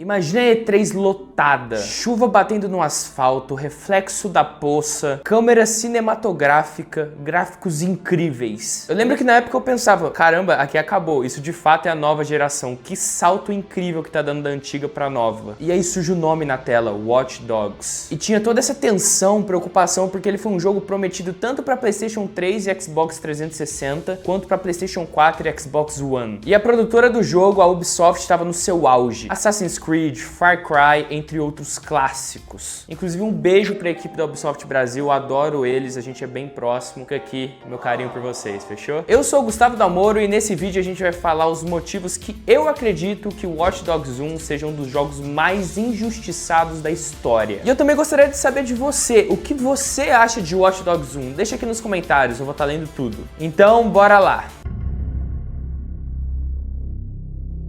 Imagina a E3 lotada, chuva batendo no asfalto, reflexo da poça, câmera cinematográfica, gráficos incríveis. Eu lembro que na época eu pensava, caramba, aqui acabou, isso de fato é a nova geração, que salto incrível que tá dando da antiga pra nova. E aí surge o nome na tela, Watch Dogs. E tinha toda essa tensão, preocupação, porque ele foi um jogo prometido tanto pra PlayStation 3 e Xbox 360, quanto pra PlayStation 4 e Xbox One. E a produtora do jogo, a Ubisoft, estava no seu auge. Assassin's Creed, Far Cry, entre outros clássicos. Inclusive um beijo pra equipe da Ubisoft Brasil, eu adoro eles, a gente é bem próximo. Fica aqui meu carinho por vocês, fechou? Eu sou o Gustavo Dalmoro e nesse vídeo a gente vai falar os motivos que eu acredito que o Watch Dogs 1 seja um dos jogos mais injustiçados da história. E eu também gostaria de saber de você, o que você acha de Watch Dogs 1? Deixa aqui nos comentários, eu vou estar lendo tudo. Então, bora lá!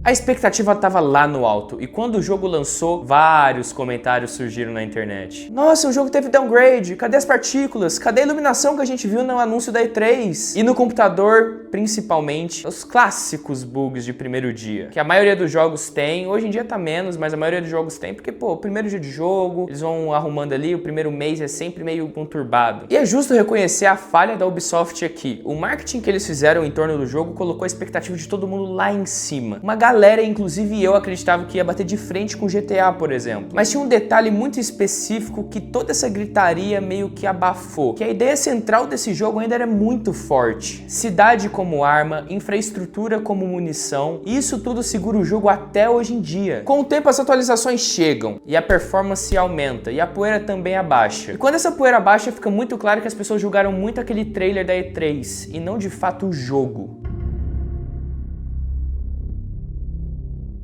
A expectativa estava lá no alto, e quando o jogo lançou, vários comentários surgiram na internet. Nossa, o jogo teve downgrade, cadê as partículas? Cadê a iluminação que a gente viu no anúncio da E3? E no computador, principalmente, os clássicos bugs de primeiro dia, que a maioria dos jogos tem, hoje em dia tá menos, mas a maioria dos jogos tem, porque, pô, primeiro dia de jogo, eles vão arrumando ali, o primeiro mês é sempre meio conturbado. E é justo reconhecer a falha da Ubisoft aqui. O marketing que eles fizeram em torno do jogo colocou a expectativa de todo mundo lá em cima. Uma galera, inclusive eu, acreditava que ia bater de frente com GTA, por exemplo. Mas tinha um detalhe muito específico que toda essa gritaria meio que abafou, que a ideia central desse jogo ainda era muito forte. Cidade como arma, infraestrutura como munição, e isso tudo segura o jogo até hoje em dia. Com o tempo as atualizações chegam, e a performance aumenta, e a poeira também abaixa. E quando essa poeira abaixa, fica muito claro que as pessoas julgaram muito aquele trailer da E3, e não de fato o jogo.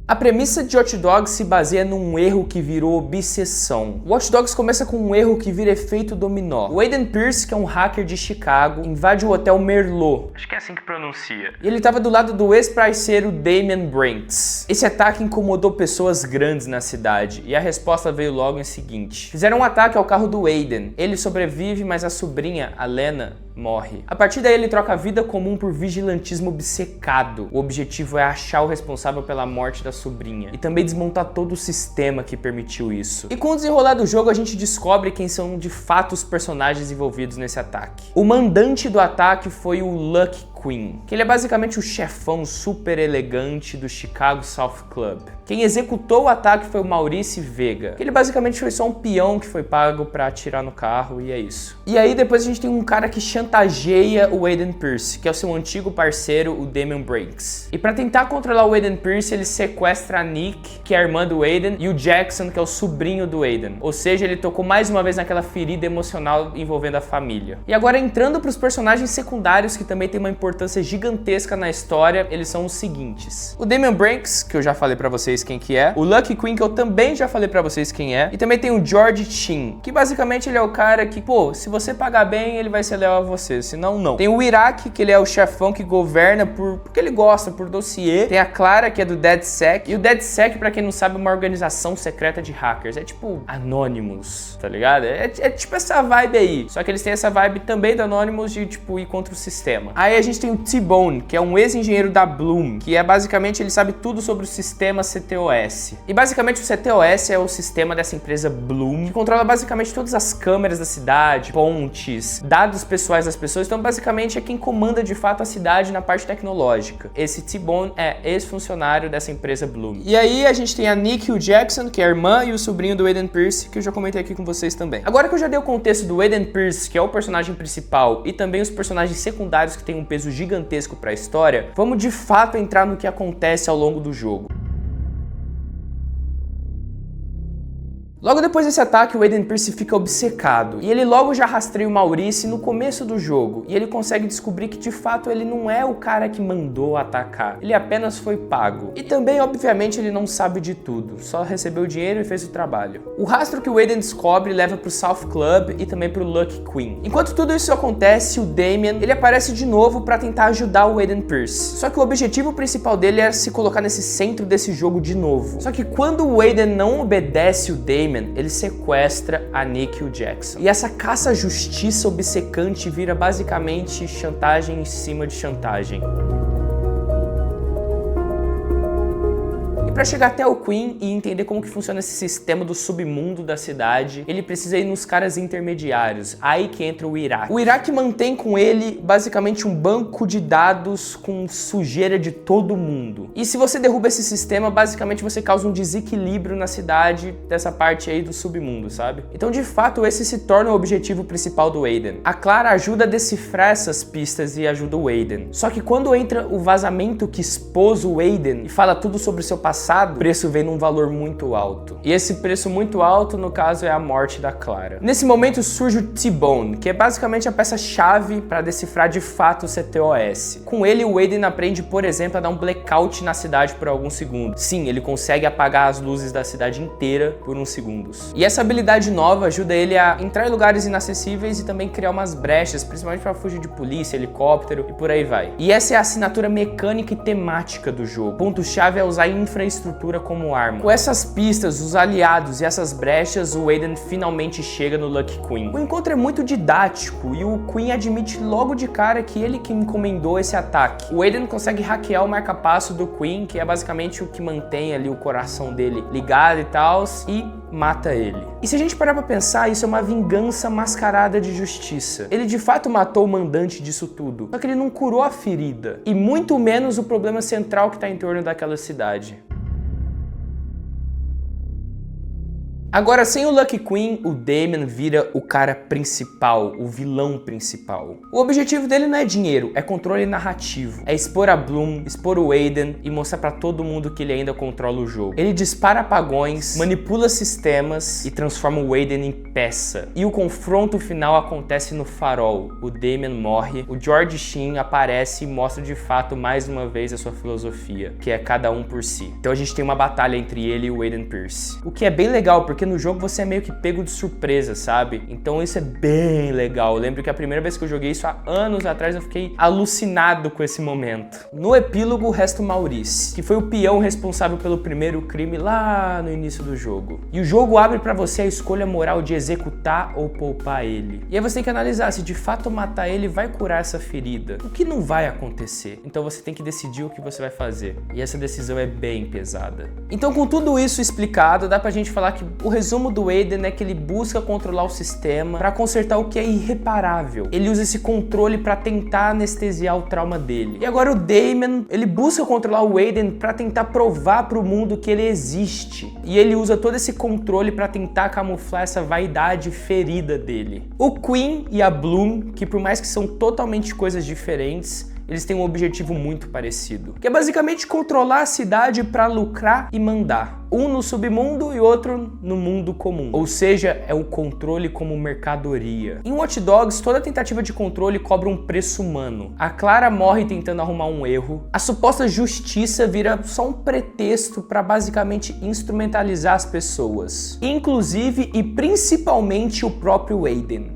A premissa de Watch Dogs se baseia num erro que virou obsessão. Watch Dogs começa com um erro que vira efeito dominó. O Aiden Pearce, que é um hacker de Chicago, invade o Hotel Merlot. Acho que é assim que pronuncia. E ele estava do lado do ex-parceiro Damian Brinks. Esse ataque incomodou pessoas grandes na cidade, e a resposta veio logo em seguinte. Fizeram um ataque ao carro do Aiden. Ele sobrevive, mas a sobrinha, a Lena, morre. A partir daí ele troca a vida comum por vigilantismo obcecado. O objetivo é achar o responsável pela morte da sobrinha e também desmontar todo o sistema que permitiu isso. E com o desenrolar do jogo a gente descobre quem são de fato os personagens envolvidos nesse ataque. O mandante do ataque foi o Lucky Queen, que ele é basicamente o chefão super elegante do Chicago South Club. Quem executou o ataque foi o Maurice Vega, que ele basicamente foi só um peão que foi pago pra atirar no carro e é isso. E aí depois a gente tem um cara que chantageia o Aiden Pearce, que é o seu antigo parceiro, o Damian Brinks. E pra tentar controlar o Aiden Pearce, ele sequestra a Nick, que é a irmã do Aiden, e o Jackson, que é o sobrinho do Aiden. Ou seja, ele tocou mais uma vez naquela ferida emocional envolvendo a família. E agora entrando pros personagens secundários, que também tem uma importância gigantesca na história, eles são os seguintes. O Damian Brinks, que eu já falei pra vocês quem que é. O Lucky Queen, que eu também já falei pra vocês quem é. E também tem o George Chin, que basicamente ele é o cara que, pô, se você pagar bem, ele vai ser leal a você, senão não. Tem o Iraq, que ele é o chefão que governa porque ele gosta, por dossiê. Tem a Clara, que é do DedSec. E o DedSec, pra quem não sabe, é uma organização secreta de hackers. É tipo Anonymous, tá ligado? É tipo essa vibe aí. Só que eles têm essa vibe também do Anonymous de, tipo, ir contra o sistema. Aí a gente tem o T-Bone, que é um ex-engenheiro da Bloom, que é basicamente, ele sabe tudo sobre o sistema CTOS. E basicamente o CTOS é o sistema dessa empresa Bloom, que controla basicamente todas as câmeras da cidade, pontes, dados pessoais das pessoas. Então basicamente é quem comanda de fato a cidade na parte tecnológica. Esse T-Bone é ex-funcionário dessa empresa Bloom. E aí a gente tem a Nick e o Jackson, que é a irmã e o sobrinho do Aiden Pearce, que eu já comentei aqui com vocês também. Agora que eu já dei o contexto do Aiden Pearce, que é o personagem principal, e também os personagens secundários que têm um peso gigantesco para a história, vamos de fato entrar no que acontece ao longo do jogo. Logo depois desse ataque, o Aiden Pearce fica obcecado, e ele logo já rastreia o Maurice no começo do jogo, e ele consegue descobrir que de fato ele não é o cara que mandou atacar, ele apenas foi pago. E também, obviamente, ele não sabe de tudo, só recebeu o dinheiro e fez o trabalho. O rastro que o Aiden descobre leva pro South Club e também pro Lucky Queen. Enquanto tudo isso acontece, o Damian, ele aparece de novo pra tentar ajudar o Aiden Pearce. Só que o objetivo principal dele é se colocar nesse centro desse jogo de novo. Só que quando o Aiden não obedece o Damian, ele sequestra a Nick e o Jackson. E essa caça à justiça obcecante vira basicamente chantagem em cima de chantagem. para chegar até o Queen e entender como que funciona esse sistema do submundo da cidade, ele precisa ir nos caras intermediários. Aí que entra o Iraque. O Iraque mantém com ele basicamente um banco de dados com sujeira de todo mundo. E se você derruba esse sistema, basicamente você causa um desequilíbrio na cidade dessa parte aí do submundo, sabe? Então, de fato, esse se torna o objetivo principal do Aiden. A Clara ajuda a decifrar essas pistas e ajuda o Aiden. Só que quando entra o vazamento que expôs o Aiden e fala tudo sobre o seu passado, o preço vem num valor muito alto. E esse preço muito alto, no caso, é a morte da Clara. Nesse momento surge o T-Bone, que é basicamente a peça-chave para decifrar de fato o CTOS. Com ele, o Aiden aprende, por exemplo, a dar um blackout na cidade por alguns segundos. Sim, ele consegue apagar as luzes da cidade inteira por uns segundos. E essa habilidade nova ajuda ele a entrar em lugares inacessíveis e também criar umas brechas, principalmente para fugir de polícia, helicóptero e por aí vai. E essa é a assinatura mecânica e temática do jogo. O ponto-chave é usar a infraestrutura como arma. Com essas pistas, os aliados e essas brechas, o Aiden finalmente chega no Lucky Queen. O encontro é muito didático e o Queen admite logo de cara que ele que encomendou esse ataque. O Aiden consegue hackear o marca-passo do Queen, que é basicamente o que mantém ali o coração dele ligado e tal, e mata ele. E se a gente parar pra pensar, isso é uma vingança mascarada de justiça. Ele de fato matou o mandante disso tudo, só que ele não curou a ferida, e muito menos o problema central que tá em torno daquela cidade. Agora, sem o Lucky Queen, o Damien vira o cara principal, o vilão principal. O objetivo dele não é dinheiro, é controle narrativo. É expor a Bloom, expor o Aiden e mostrar pra todo mundo que ele ainda controla o jogo. Ele dispara apagões, manipula sistemas e transforma o Aiden em peça. E o confronto final acontece no farol. O Damien morre, o George Sheen aparece e mostra de fato mais uma vez a sua filosofia, que é cada um por si. Então a gente tem uma batalha entre ele e o Aiden Pearce. O que é bem legal, porque no jogo você é meio que pego de surpresa, sabe? Então isso é bem legal. Eu lembro que a primeira vez que eu joguei isso há anos atrás, eu fiquei alucinado com esse momento. No epílogo resta o Maurice, que foi o peão responsável pelo primeiro crime lá no início do jogo. E o jogo abre pra você a escolha moral de executar ou poupar ele. E aí você tem que analisar se de fato matar ele vai curar essa ferida. O que não vai acontecer. Então você tem que decidir o que você vai fazer. E essa decisão é bem pesada. Então, com tudo isso explicado, dá pra gente falar que o resumo do Aiden é que ele busca controlar o sistema para consertar o que é irreparável. Ele usa esse controle para tentar anestesiar o trauma dele. E agora o Damien, ele busca controlar o Aiden para tentar provar para o mundo que ele existe. E ele usa todo esse controle para tentar camuflar essa vaidade ferida dele. O Queen e a Bloom, que por mais que são totalmente coisas diferentes, eles têm um objetivo muito parecido, que é basicamente controlar a cidade para lucrar e mandar. Um no submundo e outro no mundo comum. Ou seja, é o controle como mercadoria. Em Watch Dogs, toda tentativa de controle cobra um preço humano. A Clara morre tentando arrumar um erro. A suposta justiça vira só um pretexto para basicamente instrumentalizar as pessoas. Inclusive e principalmente o próprio Aiden.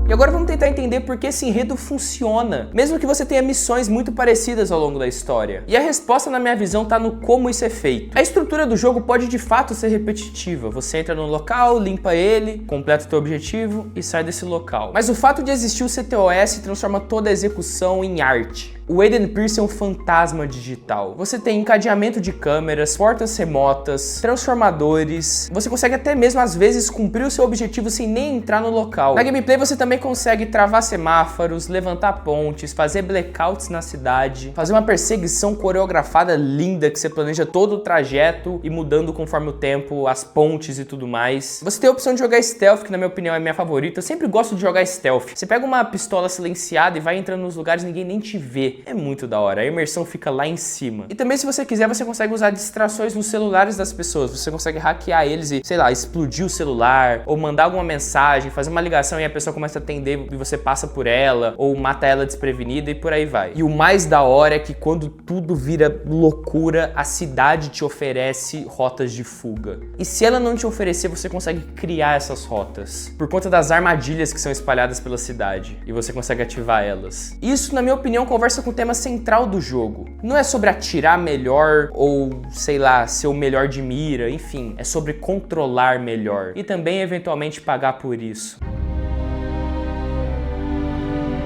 E agora vamos tentar entender por que esse enredo funciona, mesmo que você tenha missões muito parecidas ao longo da história. E a resposta, na minha visão, tá no como isso é feito. A estrutura do jogo pode de fato ser repetitiva. Você entra no local, limpa ele, completa o teu objetivo e sai desse local. Mas o fato de existir o CTOS transforma toda a execução em arte. O Aiden Pearce é um fantasma digital. Você tem encadeamento de câmeras, portas remotas, transformadores. Você consegue até mesmo às vezes cumprir o seu objetivo sem nem entrar no local. Na gameplay você também consegue travar semáforos, levantar pontes, fazer blackouts na cidade, fazer uma perseguição coreografada linda que você planeja todo o trajeto e mudando conforme o tempo, as pontes e tudo mais. Você tem a opção de jogar stealth, que na minha opinião é minha favorita. Eu sempre gosto de jogar stealth. Você pega uma pistola silenciada e vai entrando nos lugares e ninguém nem te vê. É muito da hora, a imersão fica lá em cima. E também, se você quiser, você consegue usar distrações nos celulares das pessoas. Você consegue hackear eles e, sei lá, explodir o celular, ou mandar alguma mensagem, fazer uma ligação e a pessoa começa a atender e você passa por ela, ou mata ela desprevenida e por aí vai. E o mais da hora é que quando tudo vira loucura, a cidade te oferece rotas de fuga. E se ela não te oferecer, você consegue criar essas rotas, por conta das armadilhas que são espalhadas pela cidade, e você consegue ativar elas. Isso, na minha opinião, conversa com o tema central do jogo. Não é sobre atirar melhor ou, sei lá, ser o melhor de mira, enfim, é sobre controlar melhor e também eventualmente pagar por isso.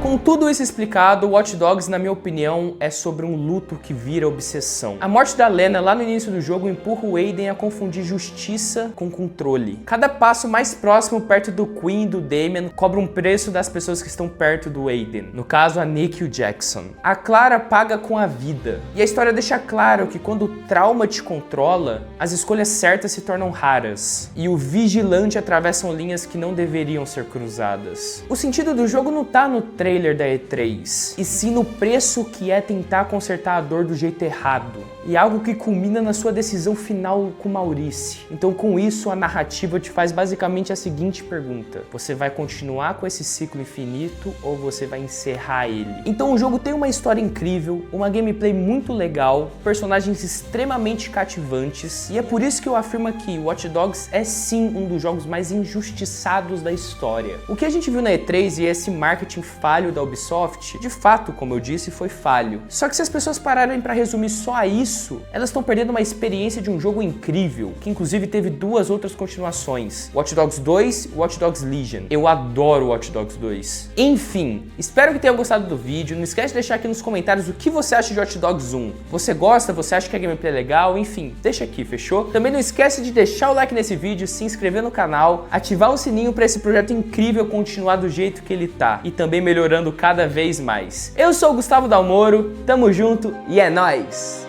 Com tudo isso explicado, Watch Dogs, na minha opinião, é sobre um luto que vira obsessão. A morte da Lena lá no início do jogo empurra o Aiden a confundir justiça com controle. Cada passo mais próximo perto do Quinn e do Damien cobra um preço das pessoas que estão perto do Aiden. No caso, a Nick e o Jackson. A Clara paga com a vida. E a história deixa claro que quando o trauma te controla, as escolhas certas se tornam raras. E o vigilante atravessam linhas que não deveriam ser cruzadas. O sentido do jogo não tá no trailer da E3, e sim no preço que é tentar consertar a dor do jeito errado. E algo que culmina na sua decisão final com Maurice. Então com isso a narrativa te faz basicamente a seguinte pergunta: você vai continuar com esse ciclo infinito ou você vai encerrar ele? Então o jogo tem uma história incrível, uma gameplay muito legal, personagens extremamente cativantes, e é por isso que eu afirmo que Watch Dogs é sim um dos jogos mais injustiçados da história. O que a gente viu na E3 e esse marketing falho da Ubisoft, de fato, como eu disse, foi falho. Só que se as pessoas pararem para resumir só a isso, elas estão perdendo uma experiência de um jogo incrível, que inclusive teve 2 outras continuações, Watch Dogs 2 e Watch Dogs Legion. Eu adoro Watch Dogs 2. Enfim, espero que tenham gostado do vídeo. Não esquece de deixar aqui nos comentários o que você acha de Watch Dogs 1. Você gosta? Você acha que a gameplay é legal? Enfim, deixa aqui, fechou? Também não esquece de deixar o like nesse vídeo, se inscrever no canal, ativar o sininho para esse projeto incrível continuar do jeito que ele tá e também melhorando cada vez mais. Eu sou o Gustavo Dalmoro, tamo junto e é nóis!